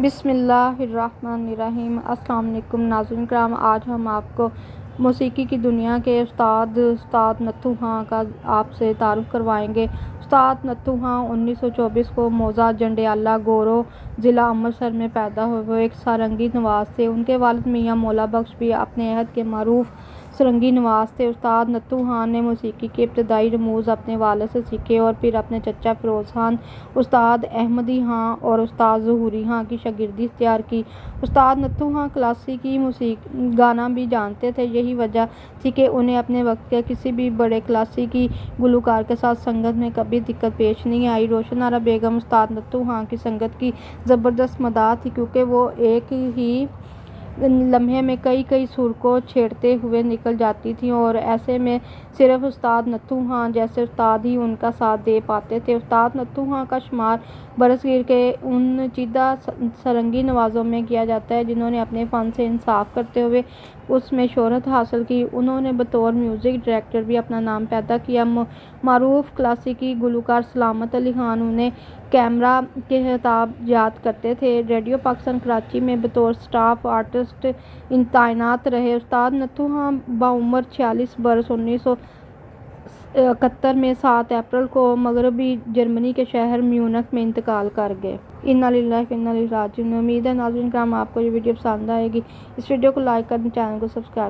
بسم اللہ الرحمن الرحیم۔ السلام علیکم ناظرین کرام، آج ہم آپ کو موسیقی کی دنیا کے استاد نتھو خان کا آپ سے تعارف کروائیں گے۔ استاد نتھو خان 1924 کو موضع جنڈیالہ گورو ضلع امرتسر میں پیدا ہوئے۔ وہ ایک سارنگی نواز تھے۔ ان کے والد میاں مولا بخش بھی اپنے عہد کے معروف سارنگی نواز تھے۔ استاد نتھو خان نے موسیقی کے ابتدائی رموز اپنے والد سے سیکھے اور پھر اپنے چچا فیروز خان، استاد احمدی خان اور استاد ظہوری خان کی شاگردی اختیار کی۔ استاد نتھو خان کلاسیکی موسیقی گانا بھی جانتے تھے۔ یہی وجہ تھی کہ انہیں اپنے وقت کے کسی بھی بڑے کلاسیکی گلوکار کے ساتھ سنگت میں کبھی دقت پیش نہیں آئی۔ روشن آرا بیگم استاد نتھو خان کی سنگت کی زبردست مداح تھی، کیونکہ وہ ایک ہی لمحے میں کئی سر کو چھیڑتے ہوئے نکل جاتی تھیں اور ایسے میں صرف استاد نتھو خان جیسے استاد ہی ان کا ساتھ دے پاتے تھے۔ استاد نتھو خان کا شمار برصغیر کے ان چیدہ سارنگی نوازوں میں کیا جاتا ہے جنہوں نے اپنے فن سے انصاف کرتے ہوئے اس میں شہرت حاصل کی۔ انہوں نے بطور میوزک ڈائریکٹر بھی اپنا نام پیدا کیا۔ معروف کلاسیکی گلوکار سلامت علی خان انہیں کیمرہ کے خطاب یاد کرتے تھے۔ ریڈیو پاکستان کراچی میں بطور اسٹاف آرٹسٹ تعینات رہے۔ استاد نتھو خان بعمر 46 برس 1971 میں 7 اپریل کو مغربی جرمنی کے شہر میونخ میں انتقال کر گئے۔ انا للہ و انا الیہ راجعون۔ امید ہے ناظرین کرام آپ کو یہ ویڈیو پسند آئے گی۔ اس ویڈیو کو لائک کریں، چینل کو سبسکرائب